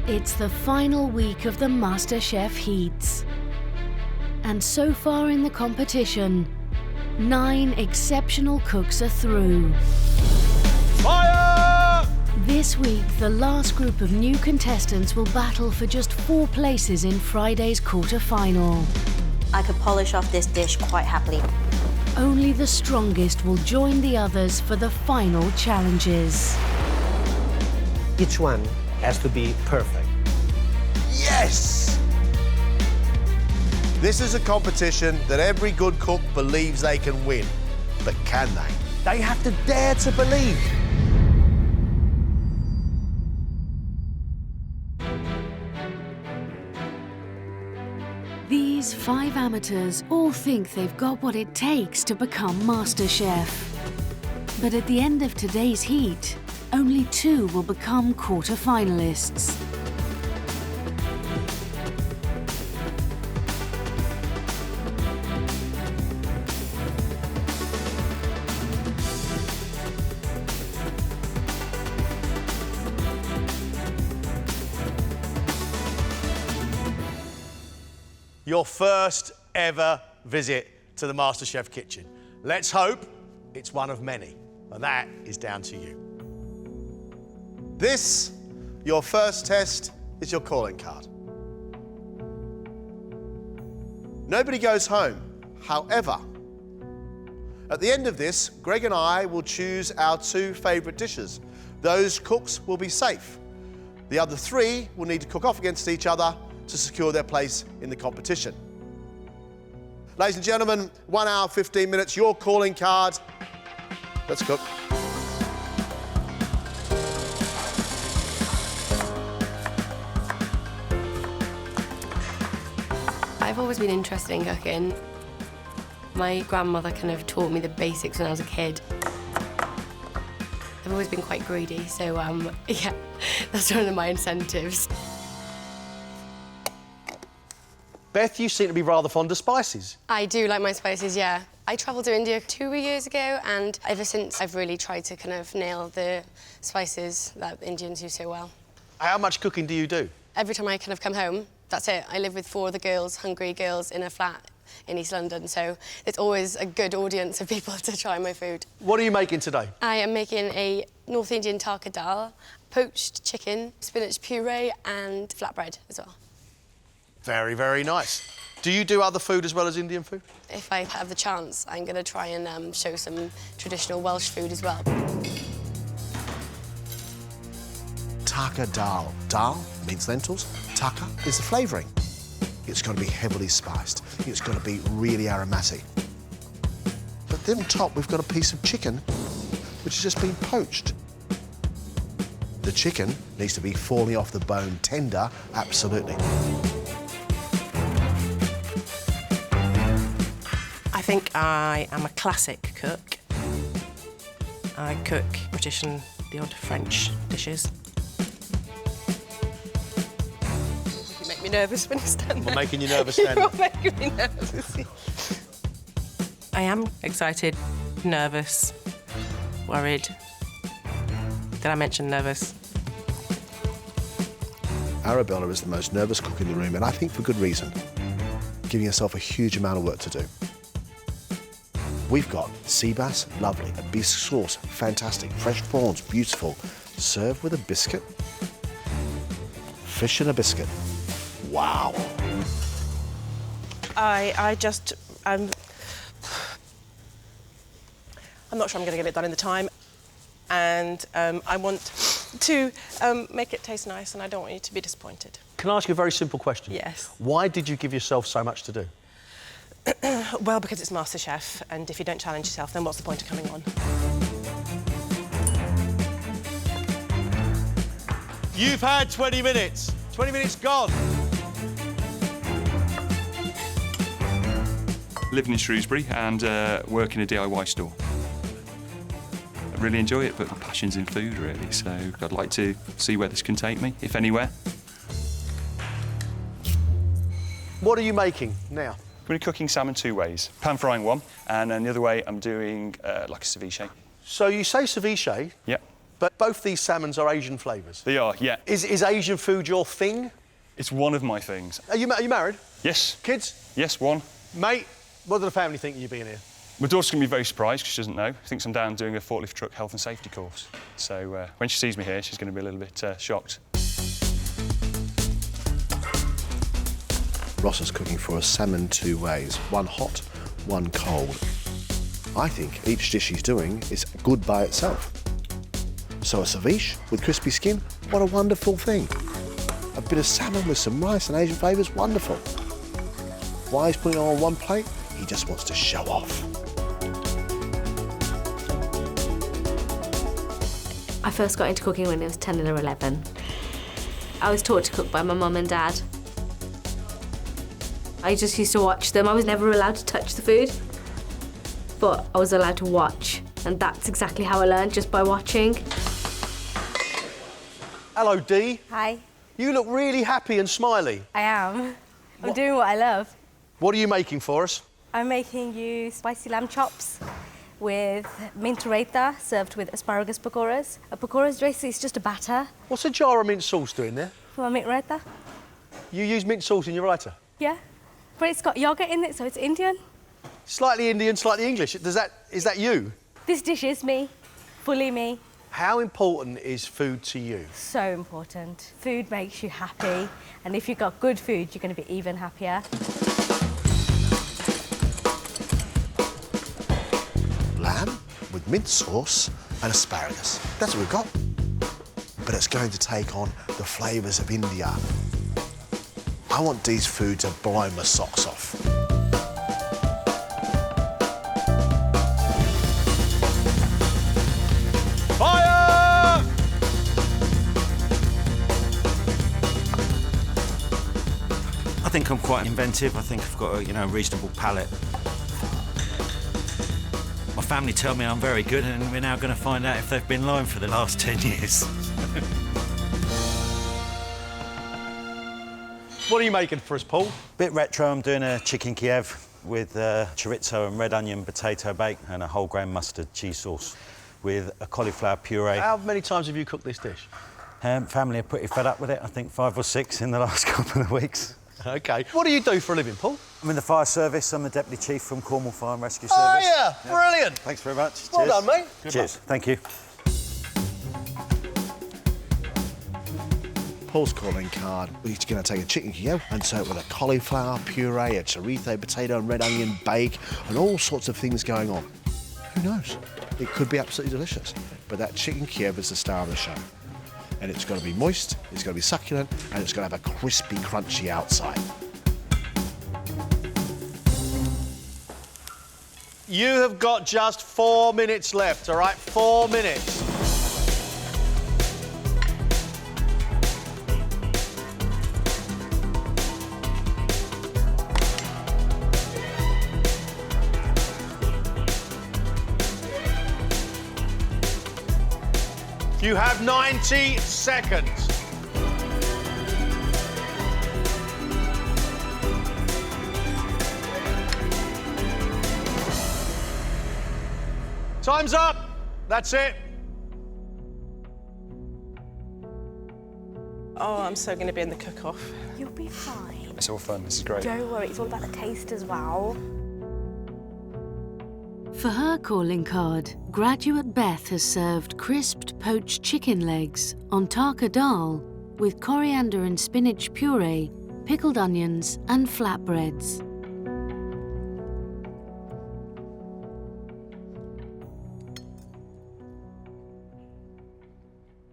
It's the final week of the MasterChef Heats. And so far in the competition, 9 exceptional cooks are through. Fire! This week, the last group of new contestants will battle for just 4 places in Friday's quarter-final. I could polish off this dish quite happily. Only the strongest will join the others for the final challenges. Each one has to be perfect. Yes! This is a competition that every good cook believes they can win. But can they? They have to dare to believe. These 5 amateurs all think they've got what it takes to become MasterChef. But at the end of today's heat, only 2 will become quarter-finalists. Your first ever visit to the MasterChef kitchen. Let's hope it's one of many, and that is down to you. This, your first test, is your calling card. Nobody goes home. However, at the end of this, Greg and I will choose our 2 favourite dishes. Those cooks will be safe. The other 3 will need to cook off against each other to secure their place in the competition. Ladies and gentlemen, 1 hour, 15 minutes, your calling card. Let's cook. I've always been interested in cooking. My grandmother kind of taught me the basics when I was a kid. I've always been quite greedy, so yeah, that's one of my incentives. Beth, you seem to be rather fond of spices. I do like my spices, yeah. I travelled to India 2 years ago, and ever since I've really tried to kind of nail the spices that Indians do so well. How much cooking do you do? Every time I kind of come home, that's it. I live with 4 of the girls, hungry girls, in a flat in East London, so it's always a good audience of people to try my food. What are you making today? I am making a North Indian tarka dal, poached chicken, spinach puree, and flatbread as well. Very, very nice. Do you do other food as well as Indian food? If I have the chance, I'm going to try and show some traditional Welsh food as well. Tarka dal. Dal means lentils. Tarka is the flavouring. It's got to be heavily spiced. It's got to be really aromatic. But then on top, we've got a piece of chicken which has just been poached. The chicken needs to be falling off the bone tender, absolutely. I think I am a classic cook. I cook British and the odd French dishes. You make me nervous when you stand there. We're making you nervous standing. You're making me nervous. I am excited, nervous, worried. Did I mention nervous? Arabella is the most nervous cook in the room, and I think for good reason. Giving herself a huge amount of work to do. We've got sea bass, lovely. A bisque sauce, fantastic. Fresh prawns, beautiful. Served with a biscuit. Fish and a biscuit. Wow. I'm not sure I'm going to get it done in the time. And I want to make it taste nice, and I don't want you to be disappointed. Can I ask you a very simple question? Yes. Why did you give yourself so much to do? Well, because it's MasterChef, and if you don't challenge yourself, then what's the point of coming on? You've had 20 minutes. 20 minutes gone. Living in Shrewsbury and work in a DIY store. I really enjoy it, but my passion's in food, really, so I'd like to see where this can take me, if anywhere. What are you making now? I'm going to be cooking salmon 2 ways. Pan frying one, and then the other way I'm doing like a ceviche. So you say ceviche, Yeah. But both these salmons are Asian flavours. They are, yeah. Is Asian food your thing? It's one of my things. Are you married? Yes. Kids? Yes, one. Mate, what do the family think of you being here? My daughter's going to be very surprised because she doesn't know. She thinks I'm down doing a forklift truck health and safety course. So when she sees me here, she's going to be a little bit shocked. Ross is cooking for us salmon 2 ways, one hot, one cold. I think each dish he's doing is good by itself. So a ceviche with crispy skin, what a wonderful thing. A bit of salmon with some rice and Asian flavours, wonderful. Why he's putting it on one plate? He just wants to show off. I first got into cooking when I was 10 or 11. I was taught to cook by my mum and dad. I just used to watch them. I was never allowed to touch the food, but I was allowed to watch, and that's exactly how I learned, just by watching. Hello, Dee. Hi. You look really happy and smiley. I am. I'm doing what I love. What are you making for us? I'm making you spicy lamb chops with mint raita served with asparagus pakoras. A pakoras dressing is just a batter What's a jar of mint sauce doing there? for my mint raita. You use mint sauce in your raita? Yeah. But it's got yogurt in it, so it's Indian. Slightly Indian, slightly English. Is that you? This dish is me, fully me. How important is food to you? So important. Food makes you happy, and if you've got good food, you're going to be even happier. Lamb with mint sauce and asparagus. That's what we've got. But it's going to take on the flavours of India. I want Dee's food to blow my socks off. Fire! I think I'm quite inventive. I think I've got a reasonable palate. My family tell me I'm very good, and we're now going to find out if they've been lying for the last 10 years. What are you making for us, Paul? Bit retro, I'm doing a chicken Kiev with chorizo and red onion potato bake and a whole grain mustard cheese sauce with a cauliflower puree. How many times have you cooked this dish? Family are pretty fed up with it. I think 5 or 6 in the last couple of weeks. OK. What do you do for a living, Paul? I'm in the fire service. I'm the deputy chief from Cornwall Fire and Rescue Oh, Service. yeah. Brilliant. Thanks very much. Well Cheers. done, mate. Cheers. Thank you. Paul's calling card. He's going to take a chicken Kiev and serve it with a cauliflower puree, a chorizo, potato and red onion bake, and all sorts of things going on. Who knows? It could be absolutely delicious. But that chicken Kiev is the star of the show. And it's got to be moist, it's got to be succulent, and it's got to have a crispy, crunchy outside. You have got just 4 minutes left, all right? 4 minutes. You have 90 seconds. Time's up. That's it. Oh, I'm so going to be in the cook-off. You'll be fine. It's all fun. This is great. Don't worry, it's all about the taste as well. For her calling card, graduate Beth has served crisped poached chicken legs on taka dal with coriander and spinach puree, pickled onions and flatbreads.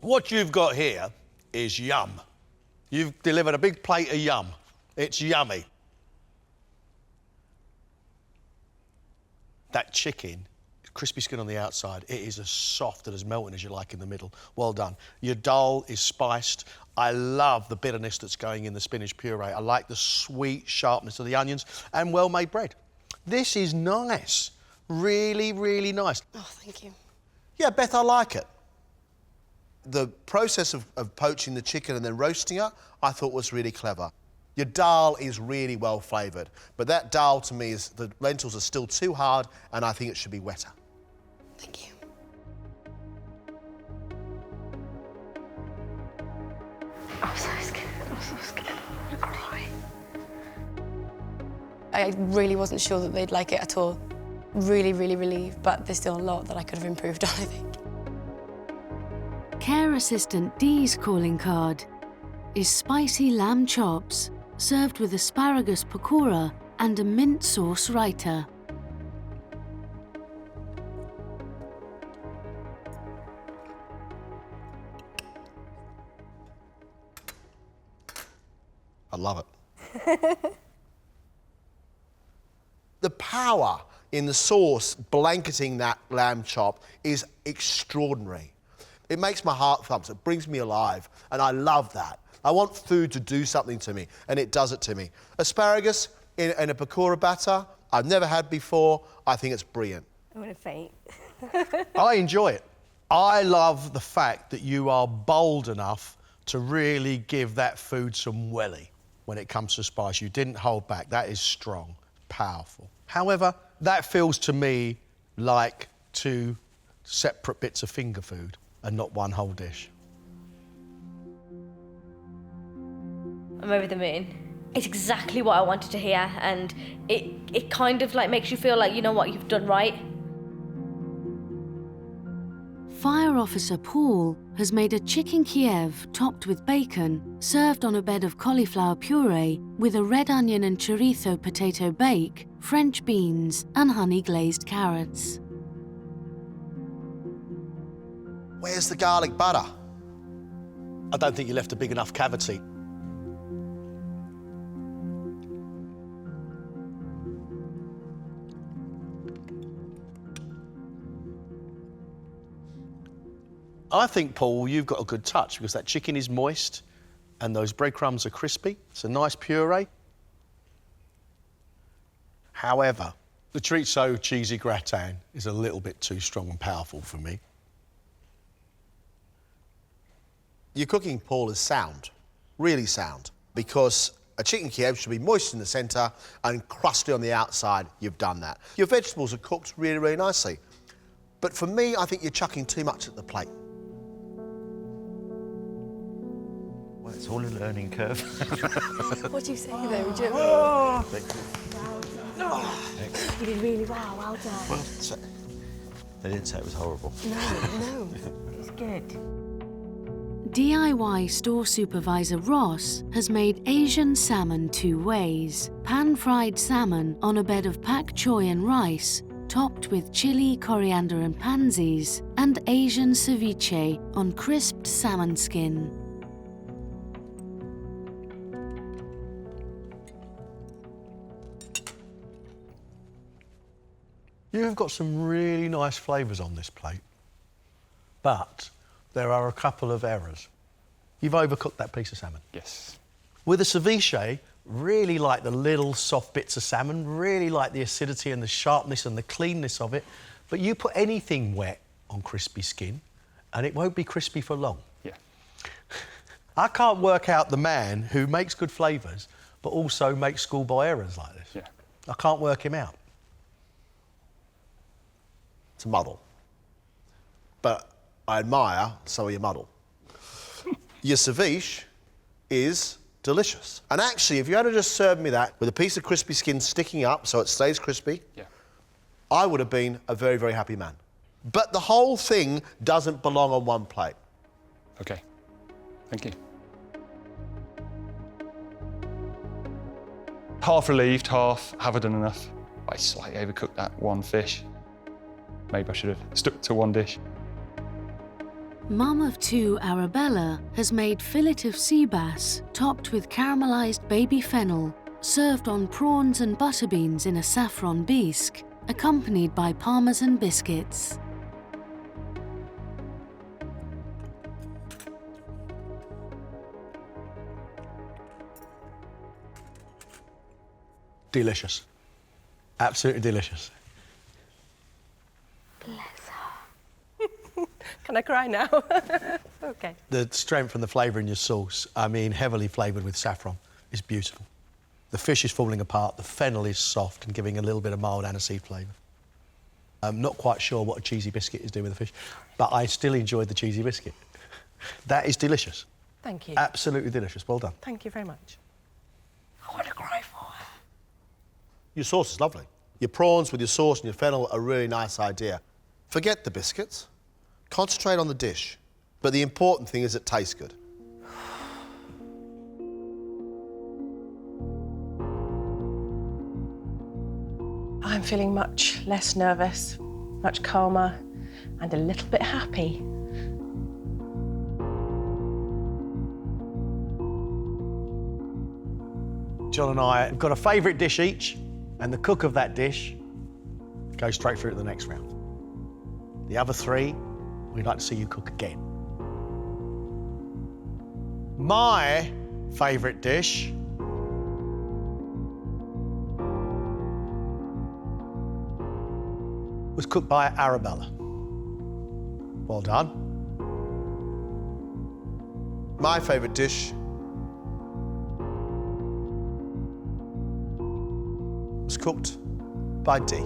What you've got here is yum. You've delivered a big plate of yum. It's yummy. That chicken, crispy skin on the outside, it is as soft and as melting as you like in the middle. Well done. Your dal is spiced. I love the bitterness that's going in the spinach puree. I like the sweet sharpness of the onions and well-made bread. This is nice. Really, really nice. Oh, thank you. Yeah, Beth, I like it. The process of poaching the chicken and then roasting it, I thought was really clever. Your dal is really well flavoured, but that dal to me is, the lentils are still too hard and I think it should be wetter. Thank you. I'm so scared. I'm so scared. I'm gonna cry. I really wasn't sure that they'd like it at all. Really, really relieved, but there's still a lot that I could have improved on, I think. Care Assistant D's calling card is spicy lamb chops served with asparagus pakora and a mint sauce raita. I love it. The power in the sauce blanketing that lamb chop is extraordinary. It makes my heart thump, it brings me alive, and I love that. I want food to do something to me, and it does it to me. Asparagus in a pakora batter, I've never had before. I think it's brilliant. I'm gonna faint. I enjoy it. I love the fact that you are bold enough to really give that food some welly when it comes to spice. You didn't hold back. That is strong, powerful. However, that feels to me like two separate bits of finger food and not one whole dish. I'm over the moon. It's exactly what I wanted to hear, and it kind of like makes you feel like, you know what, you've done right. Fire Officer Paul has made a chicken Kiev topped with bacon, served on a bed of cauliflower puree with a red onion and chorizo potato bake, French beans and honey glazed carrots. Where's the garlic butter? I don't think you left a big enough cavity. I think, Paul, you've got a good touch because that chicken is moist and those breadcrumbs are crispy. It's a nice puree. However, the chorizo cheesy gratin is a little bit too strong and powerful for me. Your cooking, Paul, is sound, really sound, because a chicken Kiev should be moist in the centre and crusty on the outside. You've done that. Your vegetables are cooked really, really nicely. But for me, I think you're chucking too much at the plate. Well, it's all a learning curve. What do you say though, Jim? You did really well. Well done. Well, they didn't say it was horrible. No. It was good. DIY store supervisor Ross has made Asian salmon two ways. Pan-fried salmon on a bed of pak choy and rice, topped with chili, coriander and pansies, and Asian ceviche on crisped salmon skin. You have got some really nice flavours on this plate, but there are a couple of errors. You've overcooked that piece of salmon. Yes. With a ceviche, really like the little soft bits of salmon, really like the acidity and the sharpness and the cleanness of it, but you put anything wet on crispy skin and it won't be crispy for long. Yeah. I can't work out the man who makes good flavours but also makes schoolboy errors like this. Yeah. I can't work him out. It's a muddle. But I admire some of your muddle. Your ceviche is delicious. And actually, if you had just served me that with a piece of crispy skin sticking up so it stays crispy, Yeah. I would have been a very, very happy man. But the whole thing doesn't belong on one plate. Okay. Thank you. Half relieved, half have I done enough? I slightly overcooked that one fish. Maybe I should have stuck to one dish. Mum of two Arabella has made fillet of sea bass topped with caramelised baby fennel, served on prawns and butter beans in a saffron bisque, accompanied by parmesan biscuits. Delicious. Absolutely delicious. Bless her. Can I cry now? OK. The strength and the flavour in your sauce, I mean, heavily flavoured with saffron, is beautiful. The fish is falling apart, the fennel is soft and giving a little bit of mild aniseed flavour. I'm not quite sure what a cheesy biscuit is doing with the fish, but I still enjoyed the cheesy biscuit. That is delicious. Thank you. Absolutely delicious. Well done. Thank you very much. I want to cry for it. Your sauce is lovely. Your prawns with your sauce and your fennel are a really nice idea. Forget the biscuits. Concentrate on the dish. But the important thing is it tastes good. I'm feeling much less nervous, much calmer, and a little bit happy. John and I have got a favourite dish each, and the cook of that dish goes straight through to the next round. The other three, we'd like to see you cook again. My favourite dish was cooked by Arabella. Well done. My favourite dish was cooked by D.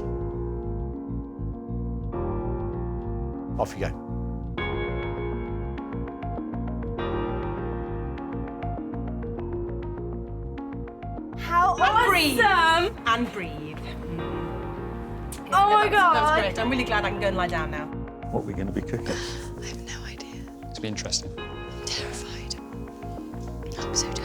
Off you go. How Breathe. awesome! And breathe. Oh my That was God! great. I'm really glad I can go and lie down now. What are we going to be cooking? I have no idea. It's been interesting. I'm terrified. I'm so terrified.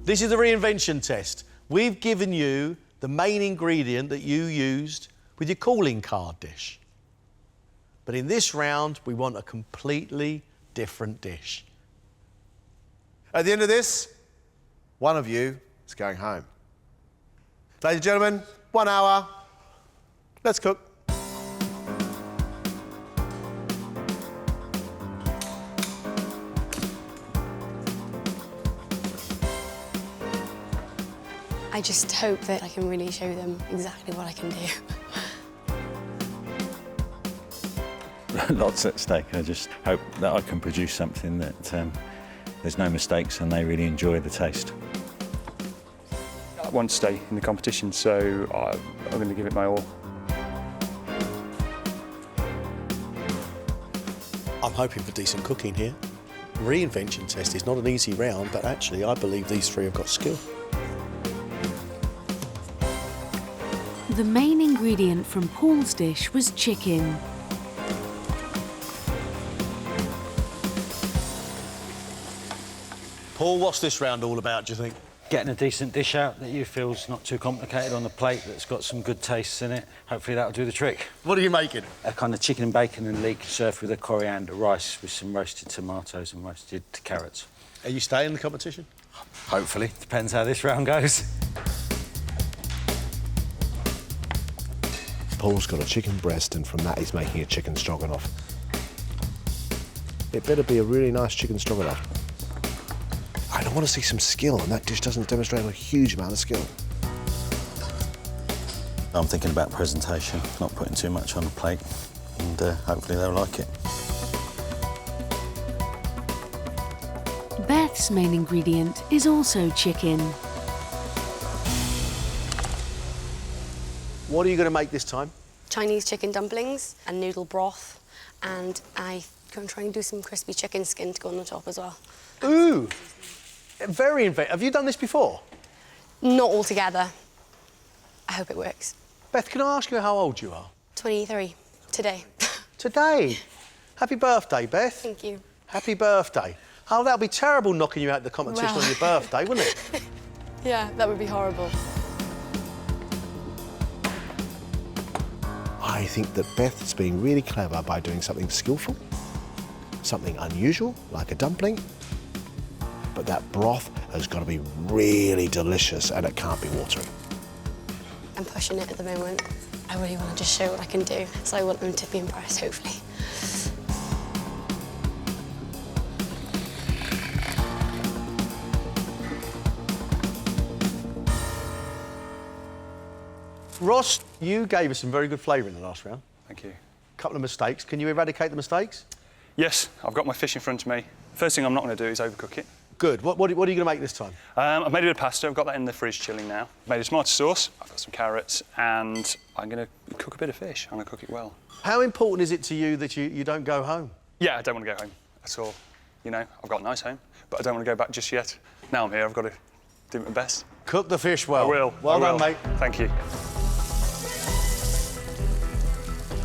This is the reinvention test. We've given you the main ingredient that you used with your calling card dish. But in this round, we want a completely different dish. At the end of this, one of you is going home. Ladies and gentlemen, 1 hour. Let's cook. I just hope that I can really show them exactly what I can do. Lots at stake. I just hope that I can produce something that there's no mistakes and they really enjoy the taste. I want to stay in the competition, so I'm going to give it my all. I'm hoping for decent cooking here. Reinvention test is not an easy round, but actually I believe these three have got skill. The main ingredient from Paul's dish was chicken. Paul, what's this round all about, do you think? Getting a decent dish out that you feel's not too complicated on the plate, that's got some good tastes in it. Hopefully that'll do the trick. What are you making? A kind of chicken and bacon and leek served with a coriander rice with some roasted tomatoes and roasted carrots. Are you staying in the competition? Hopefully. Depends how this round goes. Paul's got a chicken breast, and from that he's making a chicken stroganoff. It better be a really nice chicken stroganoff. I don't want to see some skill, and that dish doesn't demonstrate a huge amount of skill. I'm thinking about presentation, not putting too much on the plate, and hopefully they'll like it. Beth's main ingredient is also chicken. What are you going to make this time? Chinese chicken dumplings and noodle broth, and I'm going to try and do some crispy chicken skin to go on the top as well. Ooh, very inventive. Have you done this before? Not all together. I hope it works. Beth, can I ask you how old you are? 23, today. Today. Happy birthday, Beth. Thank you. Happy birthday. Oh, that would be terrible knocking you out of the competition Well. on your birthday, wouldn't it? Yeah, that would be horrible. I think that Beth is being really clever by doing something skillful, something unusual, like a dumpling. But that broth has got to be really delicious, and it can't be watery. I'm pushing it at the moment. I really want to just show what I can do, so I want them to be impressed, hopefully. Ross, you gave us some very good flavour in the last round. Thank you. A couple of mistakes. Can you eradicate the mistakes? Yes, I've got my fish in front of me. First thing I'm not going to do is overcook it. Good. What are you going to make this time? I've made a bit of pasta. I've got that in the fridge chilling now. Made a tomato sauce. I've got some carrots, and I'm going to cook a bit of fish. I'm going to cook it well. How important is it to you that you don't go home? Yeah, I don't want to go home at all. You know, I've got a nice home, but I don't want to go back just yet. Now I'm here, I've got to do my best. Cook the fish well. I will. Well done, mate. Thank you.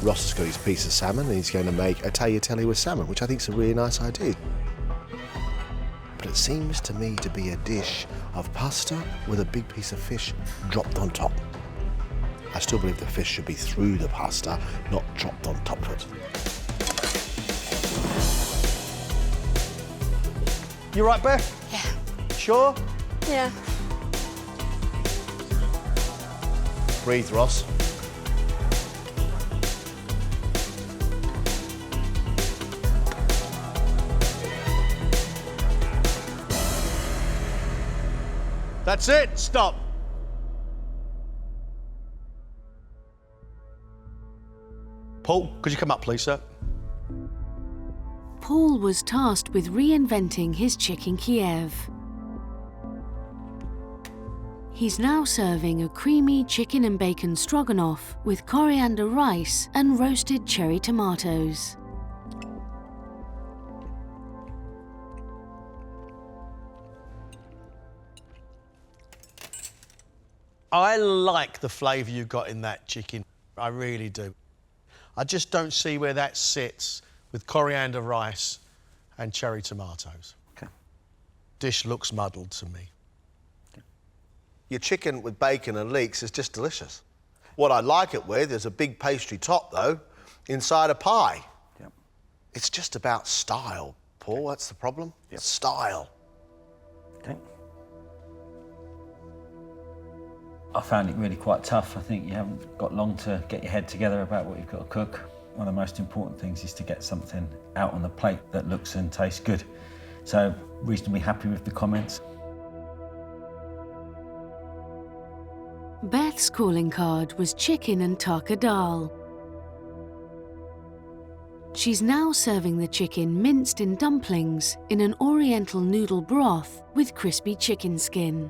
Ross has got his piece of salmon and he's going to make a tagliatelle with salmon, which I think is a really nice idea. But it seems to me to be a dish of pasta with a big piece of fish dropped on top. I still believe the fish should be through the pasta, not dropped on top of it. You right, Beth? Yeah. Sure? Yeah. Breathe, Ross. That's it. Stop. Paul, could you come up, please, sir? Paul was tasked with reinventing his chicken Kiev. He's now serving a creamy chicken and bacon stroganoff with coriander rice and roasted cherry tomatoes. I like the flavour you got in that chicken. I really do. I just don't see where that sits with coriander rice and cherry tomatoes. Okay. Dish looks muddled to me. Your chicken with bacon and leeks is just delicious. What I like it with is a big pastry top, though, inside a pie. Yep. It's just about style, Paul. That's the problem. Yep. Style. Okay. I found it really quite tough. I think you haven't got long to get your head together about what you've got to cook. One of the most important things is to get something out on the plate that looks and tastes good. So, reasonably happy with the comments. Beth's calling card was chicken and taka dal. She's now serving the chicken minced in dumplings in an oriental noodle broth with crispy chicken skin.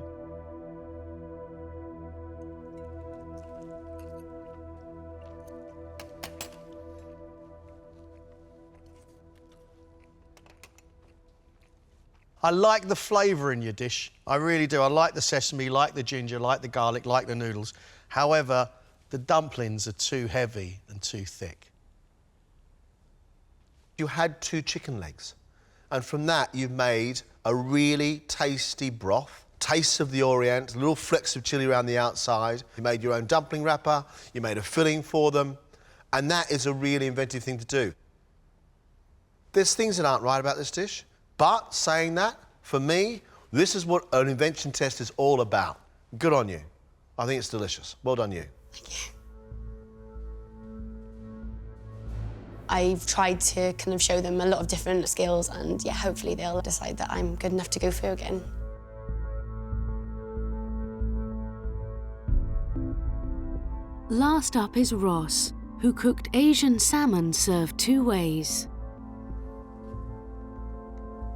I like the flavour in your dish. I really do. I like the sesame, like the ginger, like the garlic, like the noodles. However, the dumplings are too heavy and too thick. You had 2 chicken legs, and from that you've made a really tasty broth, tastes of the Orient, little flecks of chilli around the outside. You made your own dumpling wrapper, you made a filling for them, and that is a really inventive thing to do. There's things that aren't right about this dish, but saying that, for me, this is what an invention test is all about. Good on you. I think it's delicious. Well done, you. Thank you. I've tried to kind of show them a lot of different skills, and yeah, hopefully they'll decide that I'm good enough to go through again. Last up is Ross, who cooked Asian salmon served 2 ways.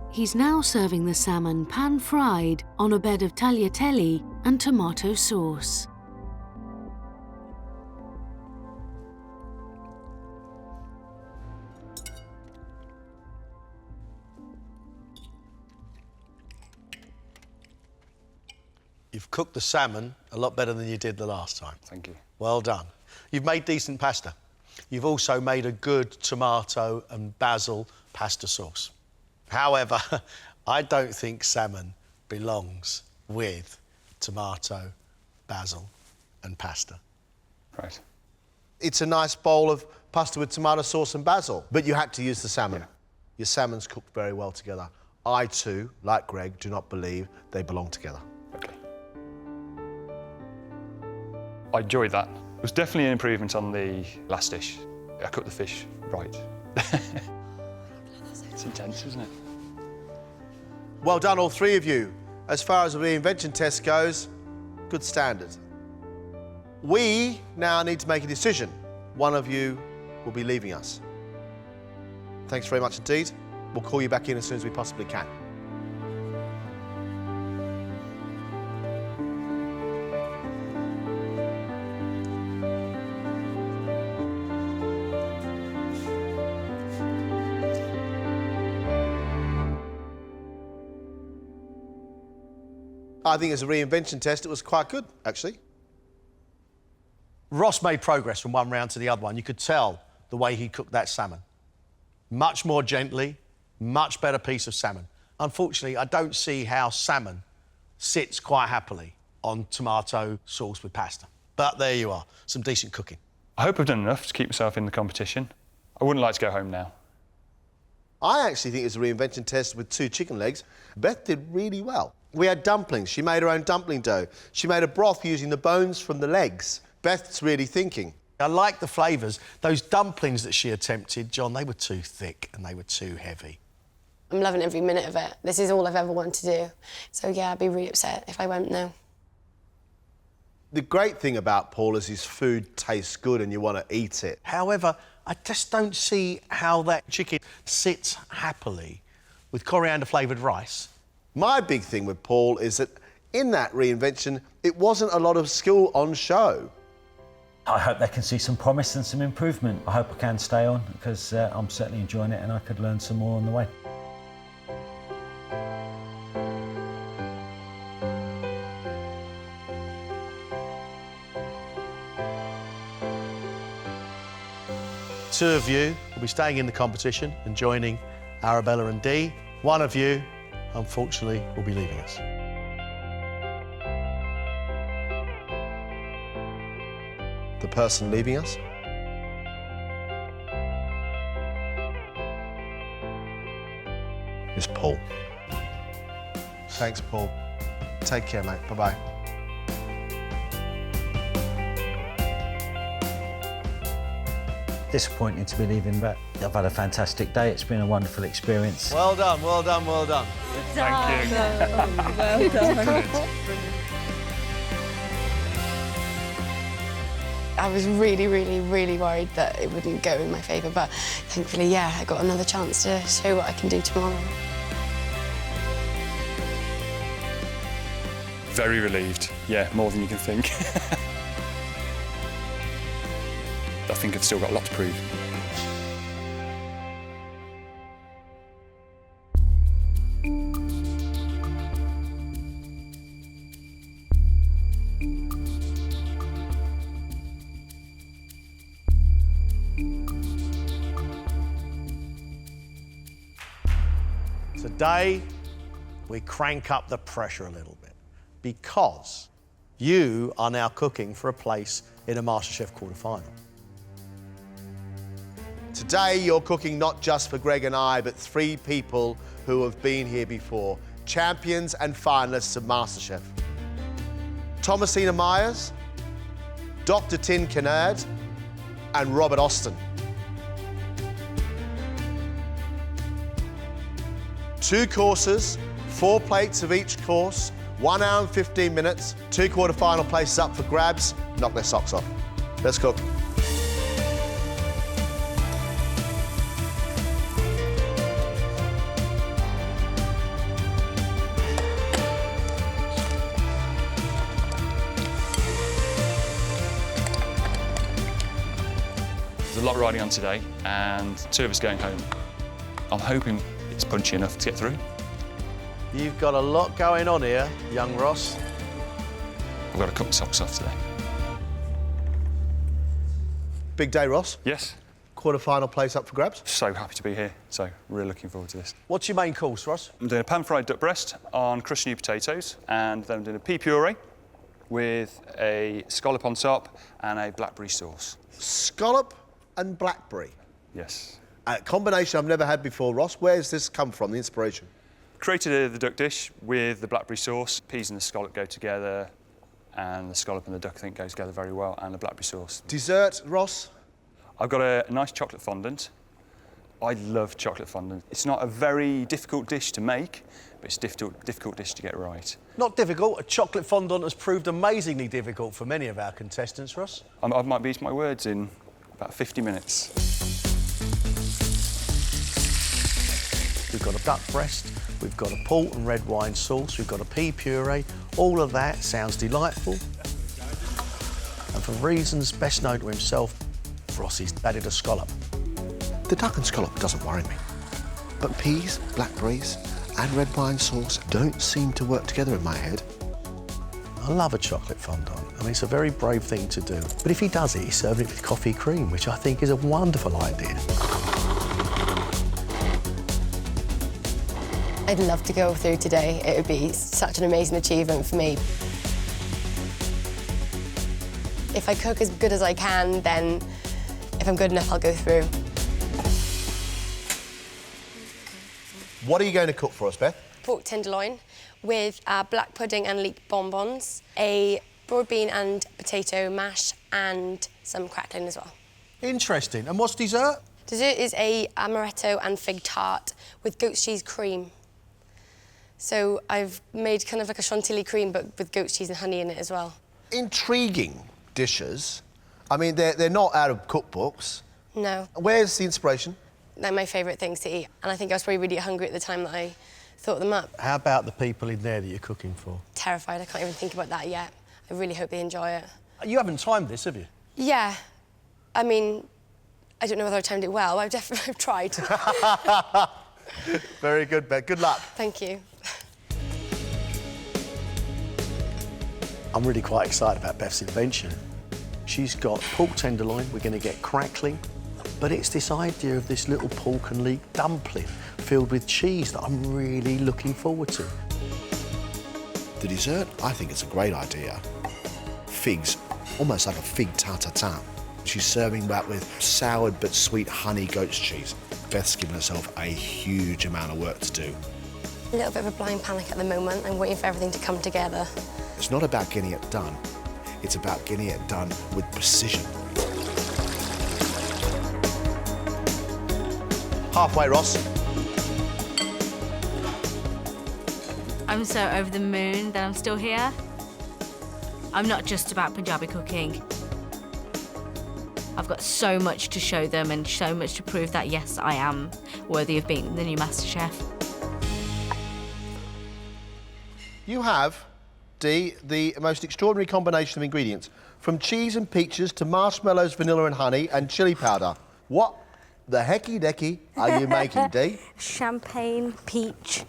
He's now serving the salmon pan-fried on a bed of tagliatelle and tomato sauce. You've cooked the salmon a lot better than you did the last time. Thank you. Well done. You've made decent pasta. You've also made a good tomato and basil pasta sauce. However, I don't think salmon belongs with tomato, basil and pasta. Right. It's a nice bowl of pasta with tomato sauce and basil, but you had to use the salmon. Yeah. Your salmon's cooked very well together. I, too, like Greg, do not believe they belong together. Okay. I enjoyed that. It was definitely an improvement on the last dish. I cooked the fish right. It's intense, isn't it? Well done, all 3 of you. As far as the reinvention test goes, good standard. We now need to make a decision. One of you will be leaving us. Thanks very much indeed. We'll call you back in as soon as we possibly can. I think as a reinvention test, it was quite good, actually. Ross made progress from one round to the other one. You could tell the way he cooked that salmon. Much more gently, much better piece of salmon. Unfortunately, I don't see how salmon sits quite happily on tomato sauce with pasta. But there you are, some decent cooking. I hope I've done enough to keep myself in the competition. I wouldn't like to go home now. I actually think it's a reinvention test with 2 chicken legs. Beth did really well. We had dumplings. She made her own dumpling dough. She made a broth using the bones from the legs. Beth's really thinking. I like the flavours. Those dumplings that she attempted, John, they were too thick and they were too heavy. I'm loving every minute of it. This is all I've ever wanted to do. So, yeah, I'd be really upset if I went now. The great thing about Paul is his food tastes good and you want to eat it. However, I just don't see how that chicken sits happily with coriander-flavoured rice. My big thing with Paul is that in that reinvention, it wasn't a lot of skill on show. I hope they can see some promise and some improvement. I hope I can stay on because I'm certainly enjoying it and I could learn some more on the way. Two of you will be staying in the competition and joining Arabella and Dee. One of you, unfortunately, will be leaving us. The person leaving us? Is Paul. Thanks, Paul. Take care, mate. Bye-bye. Disappointing to be leaving, but I've had a fantastic day. It's been a wonderful experience. Well done, well done, well done. Thank you. Well done. I was really, really, really worried that it wouldn't go in my favour, but thankfully, yeah, I got another chance to show what I can do tomorrow. Very relieved. Yeah, more than you can think. I think I've still got a lot to prove. Today, we crank up the pressure a little bit because you are now cooking for a place in a MasterChef quarterfinal. Today, you're cooking not just for Greg and I, but 3 people who have been here before, champions and finalists of MasterChef. Thomasina Myers, Dr. Tin Kennard, and Robert Austin. 2 courses, 4 plates of each course, 1 hour and 15 minutes, 2 quarterfinal places up for grabs. Knock their socks off. Let's cook. There's a lot riding on today and 2 of us going home. I'm hoping it's punchy enough to get through. You've got a lot going on here, young Ross. I've got to cut my socks off today. Big day, Ross. Yes. Quarterfinal place up for grabs. So happy to be here. So really looking forward to this. What's your main course, Ross? I'm doing a pan-fried duck breast on crushed new potatoes, and then I'm doing a pea puree with a scallop on top and a blackberry sauce. Scallop and blackberry. Yes. A combination I've never had before, Ross. Where's this come from, the inspiration? Created the duck dish with the blackberry sauce. Peas and the scallop go together, and the scallop and the duck, I think, goes together very well, and the blackberry sauce. Dessert, Ross? I've got a nice chocolate fondant. I love chocolate fondant. It's not a very difficult dish to make, but it's a difficult dish to get right. Not difficult. A chocolate fondant has proved amazingly difficult for many of our contestants, Ross. I might be eating my words in about 50 minutes. We've got a duck breast, we've got a port and red wine sauce, we've got a pea puree. All of that sounds delightful. And for reasons best known to himself, Rossi's added a scallop. The duck and scallop doesn't worry me. But peas, blackberries, and red wine sauce don't seem to work together in my head. I love a chocolate fondant. I mean, it's a very brave thing to do. But if he does it, he's serving it with coffee cream, which I think is a wonderful idea. I'd love to go through today. It would be such an amazing achievement for me. If I cook as good as I can, then if I'm good enough, I'll go through. What are you going to cook for us, Beth? Pork tenderloin with black pudding and leek bonbons, a broad bean and potato mash, and some crackling as well. Interesting. And what's dessert? Dessert is a amaretto and fig tart with goat's cheese cream. So I've made kind of like a chantilly cream, but with goat's cheese and honey in it as well. Intriguing dishes. I mean, they're not out of cookbooks. No. Where's the inspiration? They're my favourite things to eat, and I think I was probably really hungry at the time that I thought them up. How about the people in there that you're cooking for? Terrified, I can't even think about that yet. I really hope they enjoy it. You haven't timed this, have you? Yeah. I mean, I don't know whether I timed it well, I've definitely tried. Very good, Beth. Good luck. Thank you. I'm really quite excited about Beth's invention. She's got pork tenderloin, we're going to get crackling, but it's this idea of this little pork and leek dumpling filled with cheese that I'm really looking forward to. The dessert, I think it's a great idea. Figs, almost like a fig tarte-tatin. She's serving that with soured but sweet honey goat's cheese. Beth's given herself a huge amount of work to do. A little bit of a blind panic at the moment. I'm waiting for everything to come together. It's not about getting it done. It's about getting it done with precision. Halfway, Ross. I'm so over the moon that I'm still here. I'm not just about Punjabi cooking. I've got so much to show them and so much to prove that, yes, I am worthy of being the new MasterChef. You have, Dee, the most extraordinary combination of ingredients, from cheese and peaches to marshmallows, vanilla and honey, and chilli powder. What the hecky-decky are you making, Dee? Champagne, peach,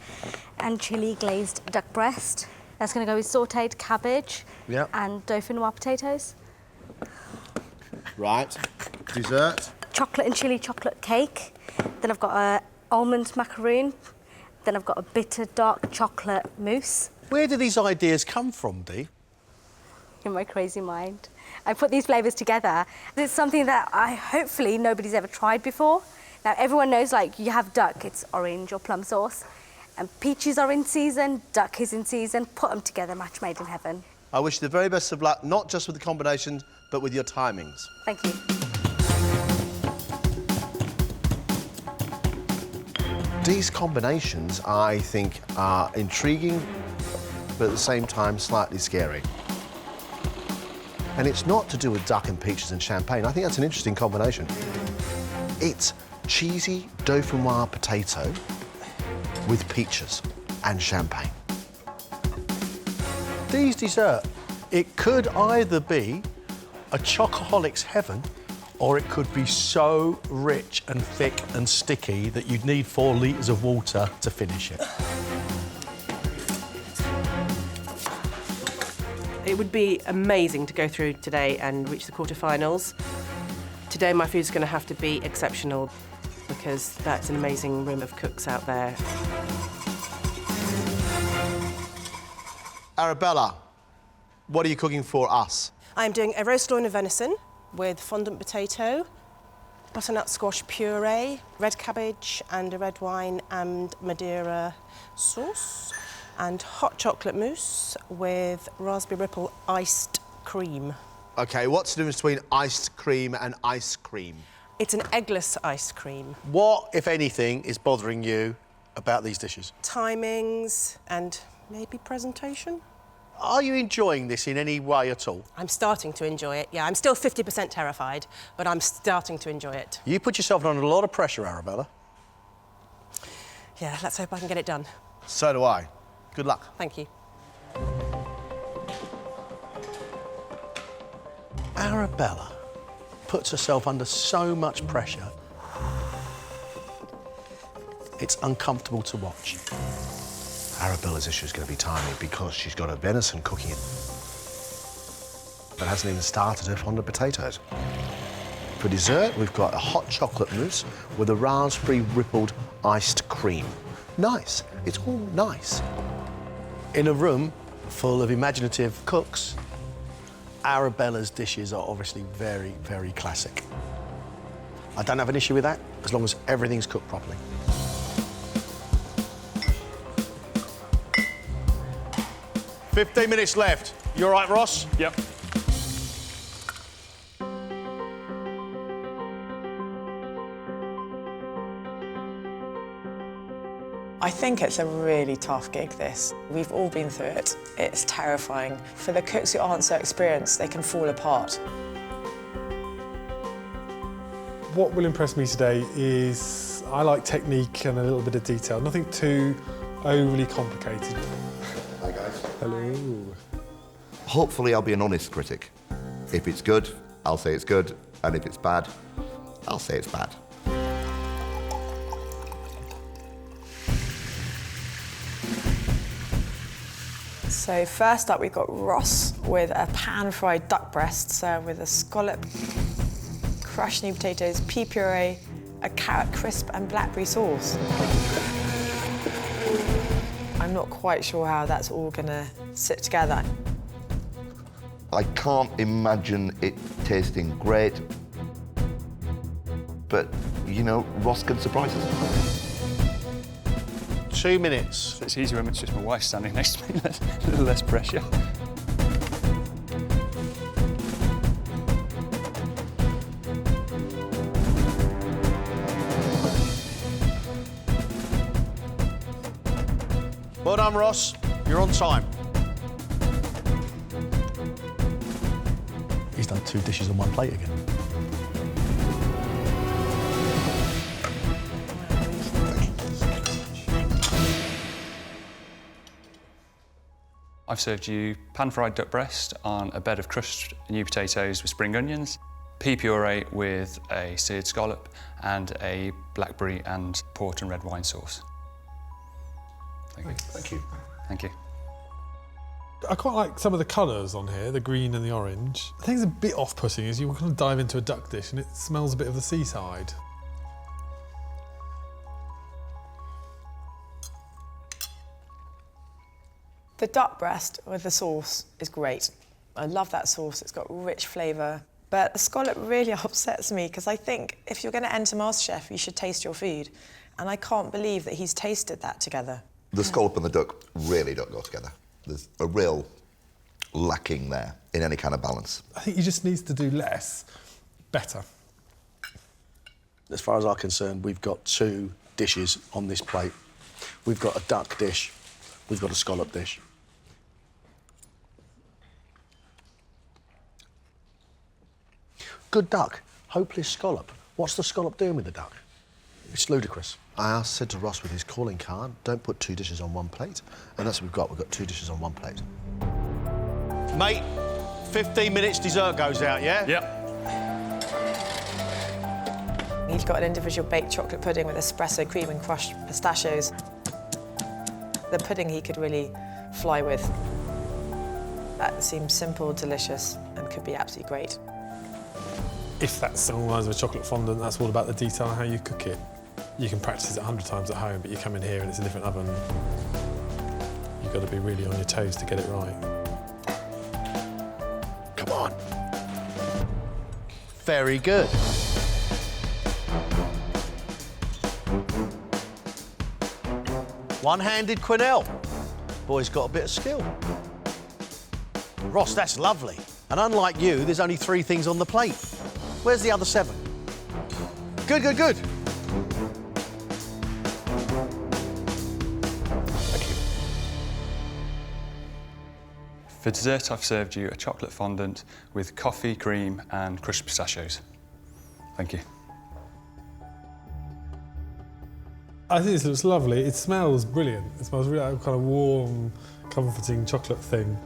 and chili glazed duck breast. That's going to go with sautéed cabbage and dauphinoise potatoes. Right. Dessert. Chocolate and chili chocolate cake. Then I've got a almond macaroon. Then I've got a bitter dark chocolate mousse. Where do these ideas come from, Dee? In my crazy mind. I put these flavours together. It's something that hopefully nobody's ever tried before. Now, everyone knows, like, you have duck, it's orange or plum sauce. And peaches are in season, duck is in season. Put them together, match made in heaven. I wish you the very best of luck, not just with the combinations, but with your timings. Thank you. These combinations, I think, are intriguing, but at the same time, slightly scary. And it's not to do with duck and peaches and champagne. I think that's an interesting combination. It's cheesy dauphinoise potato with peaches and champagne. Dee's dessert, it could either be a chocoholic's heaven, or it could be so rich and thick and sticky that you'd need 4 litres of water to finish it. It would be amazing to go through today and reach the quarterfinals. Today my food's going to have to be exceptional because that's an amazing room of cooks out there. Arabella, what are you cooking for us? I'm doing a roast loin of venison with fondant potato, butternut squash puree, red cabbage and a red wine and Madeira sauce, and hot chocolate mousse with raspberry ripple iced cream. OK, what's the difference between iced cream and ice cream? It's an eggless ice cream. What, if anything, is bothering you about these dishes? Timings and maybe presentation. Are you enjoying this in any way at all? I'm starting to enjoy it, yeah. I'm still 50% terrified, but I'm starting to enjoy it. You put yourself under a lot of pressure, Arabella. Yeah, let's hope I can get it done. So do I. Good luck. Thank you. Arabella puts herself under so much pressure, it's uncomfortable to watch. Arabella's issue is going to be timing because she's got her venison cooking That hasn't even started her fondant potatoes. For dessert, we've got a hot chocolate mousse with a raspberry rippled iced cream. Nice. It's all nice. In a room full of imaginative cooks, Arabella's dishes are obviously very, very classic. I don't have an issue with that, as long as everything's cooked properly. "15 minutes left. You all right, Ross? Yep. I think it's a really tough gig, this. We've all been through it. It's terrifying. For the cooks who aren't so experienced, they can fall apart. What will impress me today is I like technique and a little bit of detail. Nothing too overly complicated. Hi, guys. Hello. Hopefully I'll be an honest critic. If it's good, I'll say it's good, and if it's bad, I'll say it's bad. So first up, we've got Ross with a pan-fried duck breast served with a scallop, crushed new potatoes, pea puree, a carrot crisp and blackberry sauce. I'm not quite sure how that's all gonna sit together. I can't imagine it tasting great, but, you know, Ross can surprise us. 2 minutes. It's easier when it's just my wife standing next to me, a little less pressure. Well done, Ross. You're on time. He's done 2 dishes on 1 plate again. I've served you pan-fried duck breast on a bed of crushed new potatoes with spring onions, pea puree with a seared scallop, and a blackberry and port and red wine sauce. Thank you. Thank you. Thank you. I quite like some of the colours on here, the green and the orange. I think it's a bit off-putting is you kind of dive into a duck dish and it smells a bit of the seaside. The duck breast with the sauce is great. I love that sauce, it's got rich flavour. But the scallop really upsets me because I think if you're going to enter MasterChef, you should taste your food. And I can't believe that he's tasted that together. The scallop and the duck really don't go together. There's a real lacking there in any kind of balance. I think he just needs to do less, better. As far as I'm concerned, we've got 2 dishes on this plate. We've got a duck dish, we've got a scallop dish. Good duck, hopeless scallop. What's the scallop doing with the duck? It's ludicrous. I said to Ross with his calling card, don't put 2 dishes on 1 plate. And that's what we've got. We've got 2 dishes on 1 plate. Mate, 15 minutes, dessert goes out, yeah? Yep. He's got an individual baked chocolate pudding with espresso cream and crushed pistachios. The pudding he could really fly with. That seems simple, delicious, and could be absolutely great. If that's all lines of a chocolate fondant, that's all about the detail and how you cook it. You can practice it 100 times at home, but you come in here and it's a different oven. You've got to be really on your toes to get it right. Come on. Very good. One-handed quenelle. Boy's got a bit of skill. Ross, that's lovely. And unlike you, there's only 3 things on the plate. Where's the other 7? Good, good, good. Thank you. For dessert, I've served you a chocolate fondant with coffee, cream, and crushed pistachios. Thank you. I think this looks lovely. It smells brilliant. It smells really like a kind of warm, comforting chocolate thing.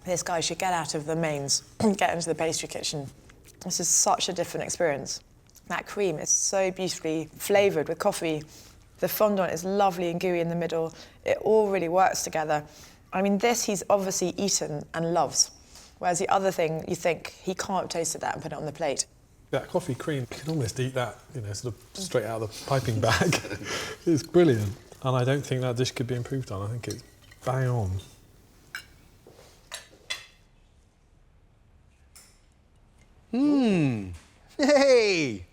This guy should get out of the mains and get into the pastry kitchen. This is such a different experience. That cream is so beautifully flavoured with coffee The fondant is lovely and gooey in the middle. It all really works together. I mean, this he's obviously eaten and loves, whereas the other thing, you think he can't have tasted that and put it on the plate. That coffee cream, you can almost eat that, you know, sort of straight out of the piping bag. It's brilliant. And I don't think that dish could be improved on. I think it's bang on. Mmm. Hey!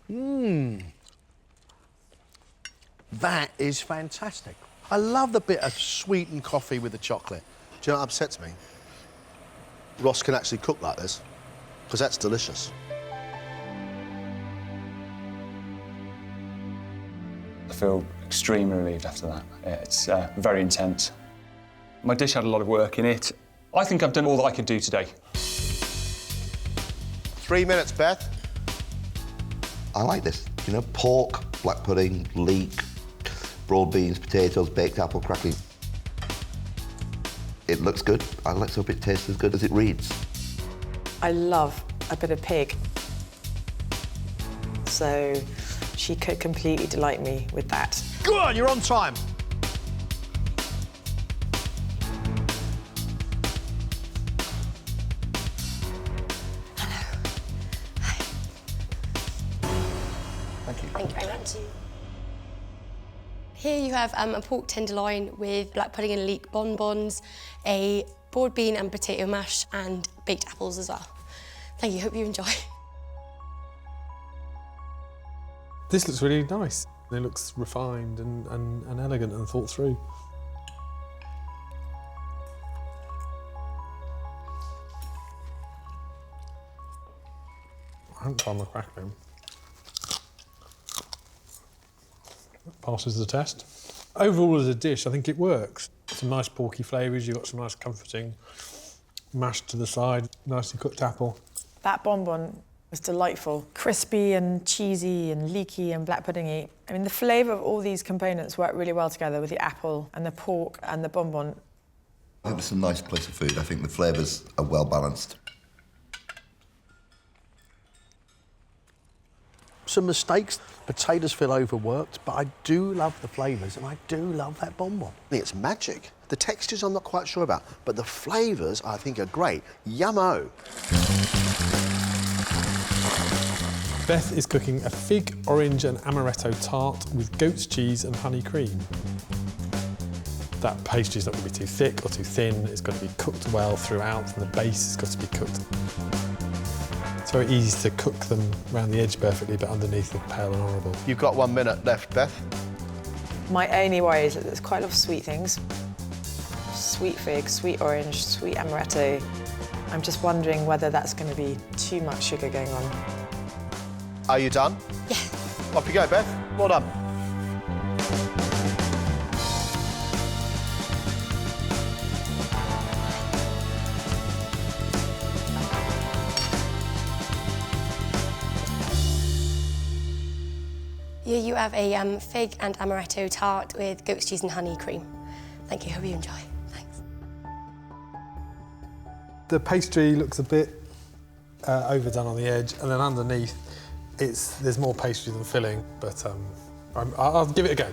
Mmm. That is fantastic. I love the bit of sweetened coffee with the chocolate. Do you know what upsets me? Ross can actually cook like this, because that's delicious. I feel extremely relieved after that. It's very intense. My dish had a lot of work in it. I think I've done all that I could do today. 3 minutes, Beth. I like this. You know, pork, black pudding, leek, broad beans, potatoes, baked apple, crackling. It looks good. Let's hope it tastes as good as it reads. I love a bit of pig. So she could completely delight me with that. Go on, you're on time. Thank you. Thank you very much. Here you have a pork tenderloin with black pudding and leek bonbons, a broad bean and potato mash, and baked apples as well. Thank you, hope you enjoy. This looks really nice. It looks refined and elegant and thought through. I haven't tried my crackling. Passes the test. Overall, as a dish, I think it works. Some nice porky flavours, you've got some nice comforting mash to the side, nicely cooked apple. That bonbon was delightful. Crispy and cheesy and leeky and black puddingy. I mean, the flavour of all these components work really well together with the apple and the pork and the bonbon. I think it's a nice place of food. I think the flavours are well balanced. Some mistakes. Potatoes feel overworked, but I do love the flavours and I do love that bonbon. It's magic. The textures I'm not quite sure about, but the flavours I think are great. Yummo. Beth is cooking a fig, orange and amaretto tart with goat's cheese and honey cream. That pastry's not going to be too thick or too thin. It's got to be cooked well throughout, and the base has got to be cooked. It's very easy to cook them around the edge perfectly, but underneath they're pale and horrible. You've got 1 minute left, Beth. My only worry is that there's quite a lot of sweet things. Sweet fig, sweet orange, sweet amaretto. I'm just wondering whether that's going to be too much sugar going on. Are you done? Yeah. Off you go, Beth. Well done. Here you have a fig and amaretto tart with goat's cheese and honey cream. Thank you, hope you enjoy. Thanks. The pastry looks a bit overdone on the edge, and then underneath there's more pastry than filling, but I'll give it a go.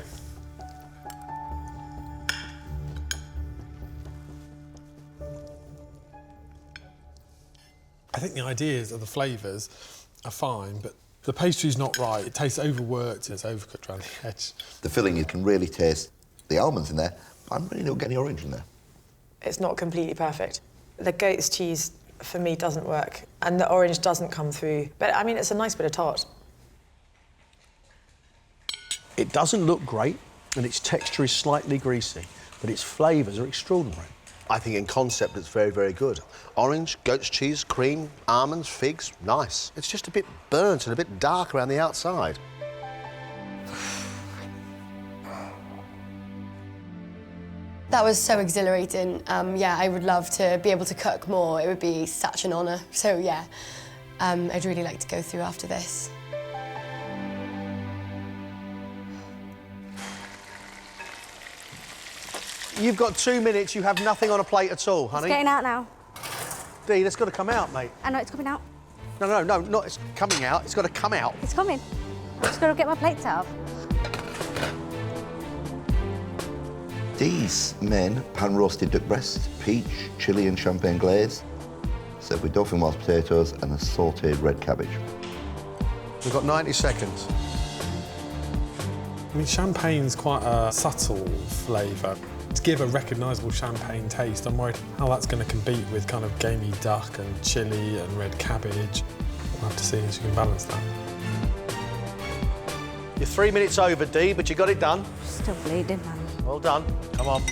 I think the ideas of the flavours are fine, but the pastry's not right. It tastes overworked and it's overcooked around the edge. The filling, you can really taste the almonds in there. I'm really not getting orange in there. It's not completely perfect. The goat's cheese, for me, doesn't work, and the orange doesn't come through. But, I mean, it's a nice bit of tart. It doesn't look great, and its texture is slightly greasy, but its flavours are extraordinary. I think in concept it's very, very good. Orange, goat's cheese, cream, almonds, figs, nice. It's just a bit burnt and a bit dark around the outside. That was so exhilarating. Yeah, I would love to be able to cook more. It would be such an honour. So yeah, I'd really like to go through after this. You've got 2 minutes, you have nothing on a plate at all, honey. It's getting out now. Dee, that's got to come out, mate. I know it's coming out. No, not it's coming out, it's got to come out. It's coming. Just got to get my plates out. These men hand-roasted duck breast, peach, chilli and champagne glaze, served with dolphin mashed potatoes and a sautéed red cabbage. We've got 90 seconds. I mean, champagne's quite a subtle flavour. To give a recognisable champagne taste, I'm worried how that's going to compete with kind of gamey duck and chilli and red cabbage. We'll have to see if you can balance that. You're 3 minutes over, Dee, but you got it done. Still bleeding, man. Well done. Come on.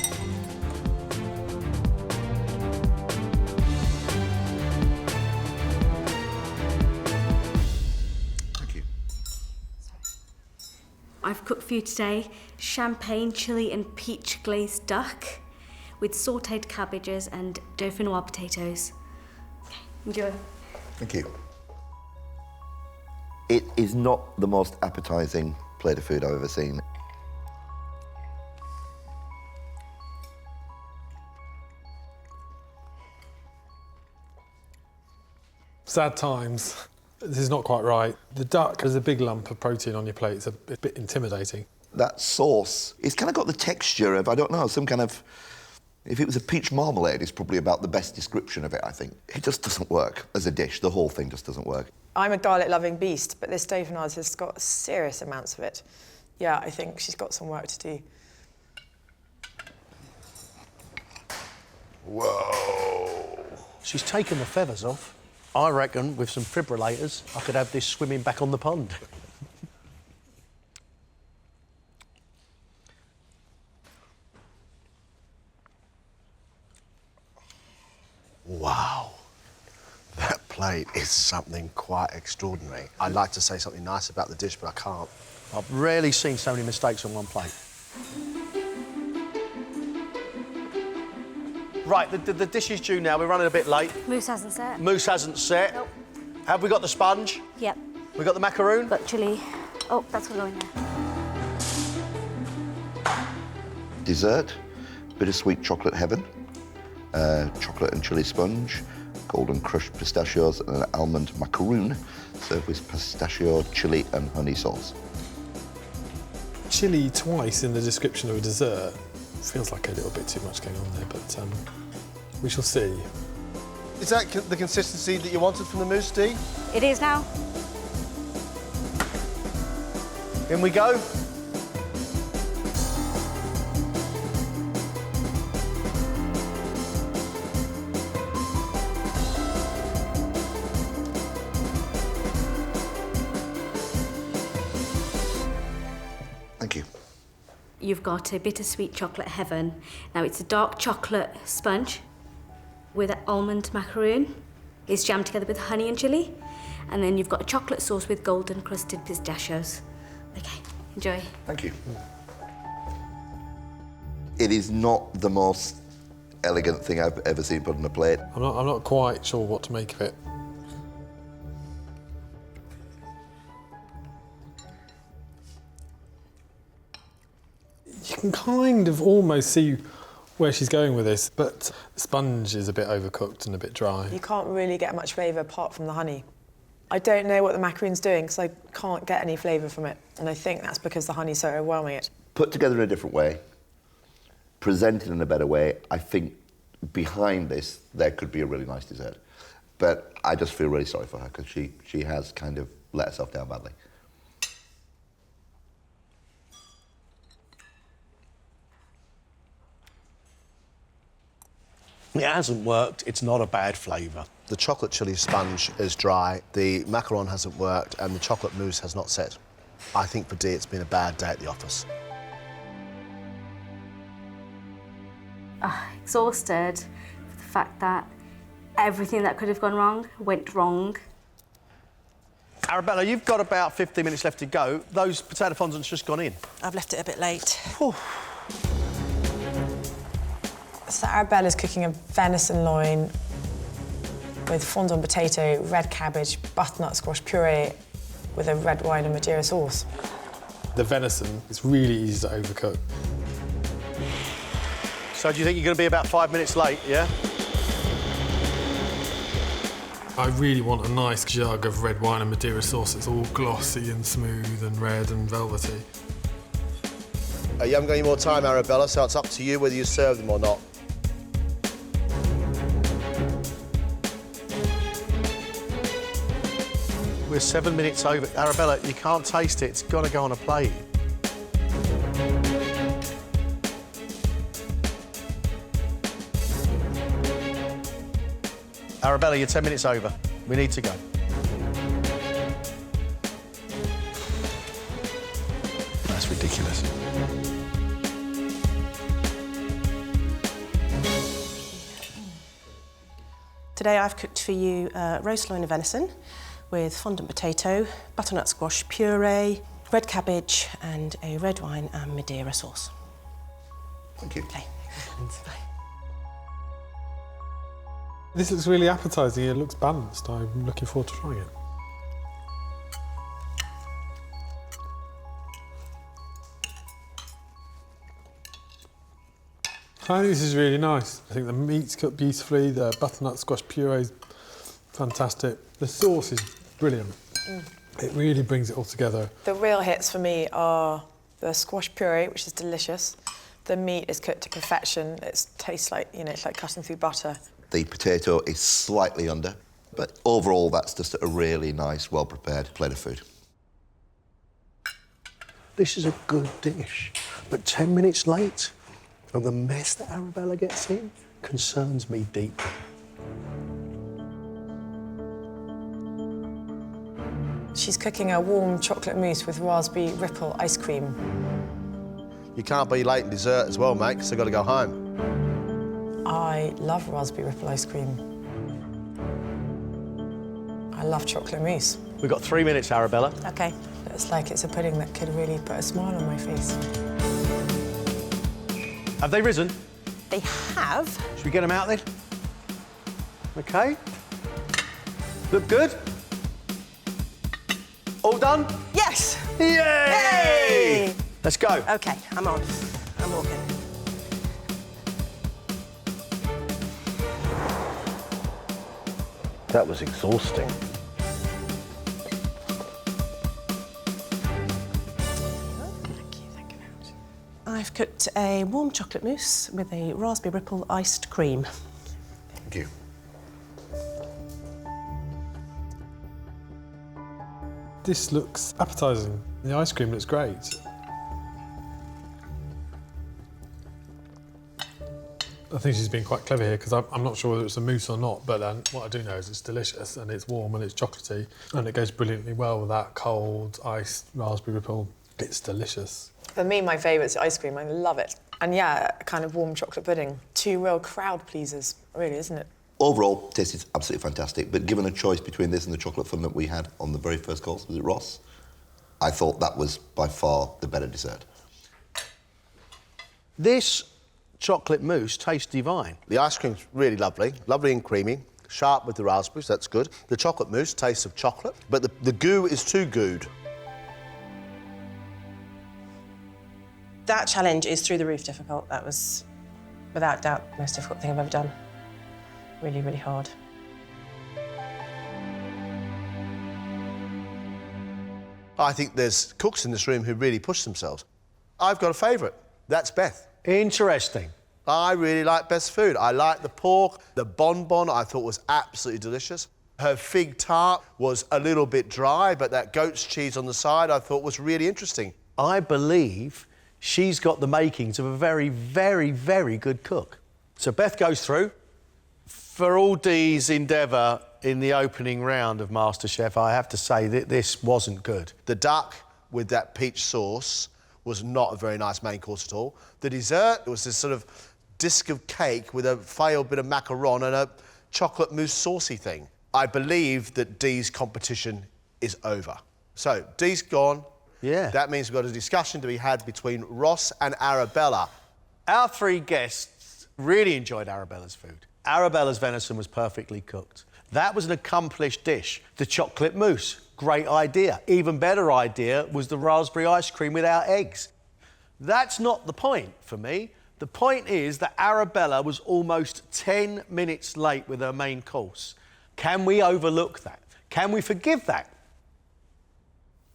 I've cooked for you today champagne, chilli and peach glazed duck with sautéed cabbages and dauphinoise potatoes. Okay, enjoy. Thank you. It is not the most appetising plate of food I've ever seen. Sad times. This is not quite right. The duck has a big lump of protein on your plate. It's a bit intimidating. That sauce, it's kind of got the texture of, I don't know, some kind of... If it was a peach marmalade, it's probably about the best description of it, I think. It just doesn't work as a dish. The whole thing just doesn't work. I'm a garlic-loving beast, but this dauphinoise has got serious amounts of it. Yeah, I think she's got some work to do. Whoa. She's taken the feathers off. I reckon with some fibrillators, I could have this swimming back on the pond. Wow. That plate is something quite extraordinary. I'd like to say something nice about the dish, but I can't. I've rarely seen so many mistakes on one plate. Right, the dish is due now. We're running a bit late. Mousse hasn't set. Mousse hasn't set. Nope. Have we got the sponge? Yep. We got the macaroon? Got chilli. Oh, that's going to go in there. Dessert, bittersweet chocolate heaven, chocolate and chilli sponge, golden crushed pistachios and an almond macaroon, served with pistachio, chilli and honey sauce. Chilli twice in the description of a dessert feels like a little bit too much going on there, but we shall see. Is that the consistency that you wanted from the mousse, Dee? It is now. In we go. Thank you. You've got a bittersweet chocolate heaven. Now it's a dark chocolate sponge with an almond macaroon. It's jammed together with honey and chilli. And then you've got a chocolate sauce with golden crusted pistachios. Okay, enjoy. Thank you. It is not the most elegant thing I've ever seen put on a plate. I'm not quite sure what to make of it. You can kind of almost see where she's going with this, but the sponge is a bit overcooked and a bit dry. You can't really get much flavour apart from the honey. I don't know what the macaroon's doing because I can't get any flavour from it, and I think that's because the honey's so overwhelming it. Put together in a different way, presented in a better way, I think behind this there could be a really nice dessert. But I just feel really sorry for her because she has kind of let herself down badly. It hasn't worked. It's not a bad flavour. The chocolate chilli sponge is dry, the macaron hasn't worked, and the chocolate mousse has not set. I think for Dee, it's been a bad day at the office. Exhausted for the fact that everything that could have gone wrong went wrong. Arabella, you've got about 15 minutes left to go. Those potato fondants just gone in. I've left it a bit late. Whew. So Arabella's cooking a venison loin with fondant potato, red cabbage, butternut squash puree with a red wine and Madeira sauce. The venison is really easy to overcook. So do you think you're going to be about 5 minutes late, yeah? I really want a nice jug of red wine and Madeira sauce. It's all glossy and smooth and red and velvety. You haven't got any more time, Arabella, so it's up to you whether you serve them or not. We're 7 minutes over. Arabella, you can't taste it. It's got to go on a plate. Arabella, you're 10 minutes over. We need to go. That's ridiculous. Today I've cooked for you roast loin of venison with fondant potato, butternut squash puree, red cabbage and a red wine and Madeira sauce. Thank you. Okay. This looks really appetising. It looks balanced. I'm looking forward to trying it. I think this is really nice. I think the meat's cooked beautifully, the butternut squash puree is fantastic. The sauce is brilliant. It really brings it all together. The real hits for me are the squash puree, which is delicious. The meat is cooked to perfection. It tastes like, you know, it's like cutting through butter. The potato is slightly under, but overall that's just a really nice, well-prepared plate of food. This is a good dish, but 10 minutes late, and the mess that Arabella gets in concerns me deeply. She's cooking a warm chocolate mousse with raspberry ripple ice cream. You can't be late in dessert as well, mate, so I've got to go home. I love raspberry ripple ice cream. I love chocolate mousse. We've got 3 minutes, Arabella. OK. It's like it's a pudding that could really put a smile on my face. Have they risen? They have. Should we get them out then? OK. Look good? All done? Yes! Yay! Yay! Let's go. OK, I'm on. I'm walking. That was exhausting. I've cooked a warm chocolate mousse with a raspberry ripple iced cream. Thank you. This looks appetising. The ice cream looks great. I think she's been quite clever here because I'm not sure whether it's a mousse or not, but what I do know is it's delicious and it's warm and it's chocolatey and it goes brilliantly well with that cold, iced raspberry ripple. It's delicious. For me, my favourite is ice cream. I love it. And yeah, kind of warm chocolate pudding. Two real crowd pleasers, really, isn't it? Overall, taste is absolutely fantastic, but given a choice between this and the chocolate fondant we had on the very first course, was it Ross? I thought that was by far the better dessert. This chocolate mousse tastes divine. The ice cream's really lovely, lovely and creamy, sharp with the raspberries, that's good. The chocolate mousse tastes of chocolate, but the goo is too gooed. That challenge is through the roof difficult. That was, without doubt, the most difficult thing I've ever done. Really, really hard. I think there's cooks in this room who really push themselves. I've got a favourite. That's Beth. Interesting. I really like Beth's food. I like the pork. The bonbon I thought was absolutely delicious. Her fig tart was a little bit dry, but that goat's cheese on the side I thought was really interesting. I believe she's got the makings of a very, very, very good cook. So Beth goes through. For all Dee's endeavour in the opening round of MasterChef, I have to say that this wasn't good. The duck with that peach sauce was not a very nice main course at all. The dessert was this sort of disc of cake with a failed bit of macaron and a chocolate mousse saucy thing. I believe that Dee's competition is over. So, Dee's gone. Yeah. That means we've got a discussion to be had between Ross and Arabella. Our three guests really enjoyed Arabella's food. Arabella's venison was perfectly cooked. That was an accomplished dish. The chocolate mousse, great idea. Even better idea was the raspberry ice cream without eggs. That's not the point for me. The point is that Arabella was almost 10 minutes late with her main course. Can we overlook that? Can we forgive that?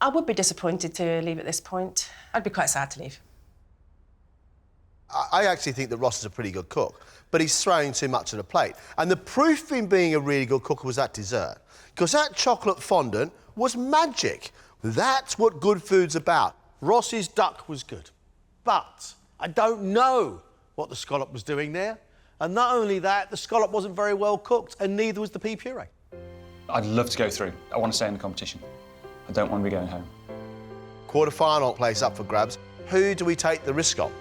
I would be disappointed to leave at this point. I'd be quite sad to leave. I actually think that Ross is a pretty good cook, but he's throwing too much on the plate. And the proof in being a really good cook was that dessert. Because that chocolate fondant was magic. That's what good food's about. Ross's duck was good, but I don't know what the scallop was doing there. And not only that, the scallop wasn't very well cooked, and neither was the pea puree. I'd love to go through. I want to stay in the competition. I don't want to be going home. Quarter-final place up for grabs. Who do we take the risk on?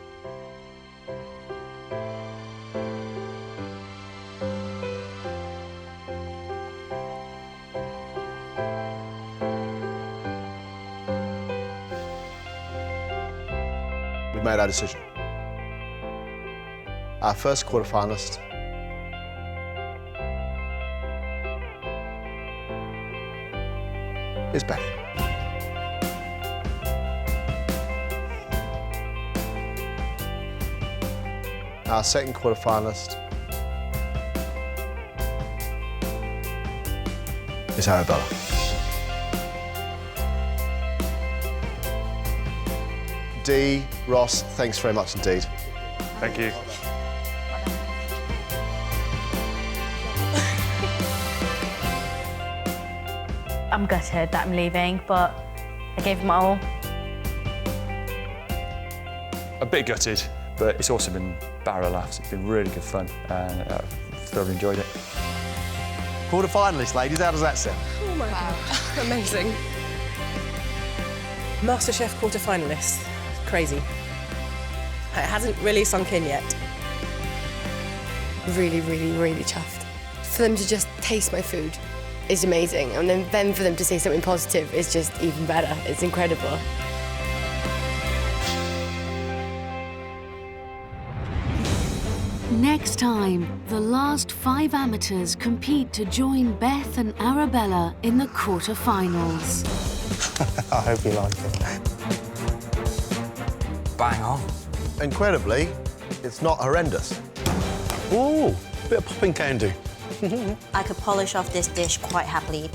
We've made our decision. Our first quarter-finalist is Beth. Our second quarter-finalist is Arabella. Dee, Ross, thanks very much indeed. Thank you. I'm gutted that I'm leaving, but I gave it my all. A bit gutted, but it's also been barrel laughs. It's been really good fun, and I've thoroughly enjoyed it. Quarter-finalists, ladies, how does that sound? Oh my God, amazing. MasterChef quarter-finalists, crazy. It hasn't really sunk in yet. Really, really, really chuffed. For them to just taste my food is amazing, and then for them to say something positive is just even better. It's incredible. Next time, the last 5 amateurs compete to join Beth and Arabella in the quarter-finals. I hope you like it. Bang on. Incredibly, it's not horrendous. Ooh, bit of popping can do. I could polish off this dish quite happily.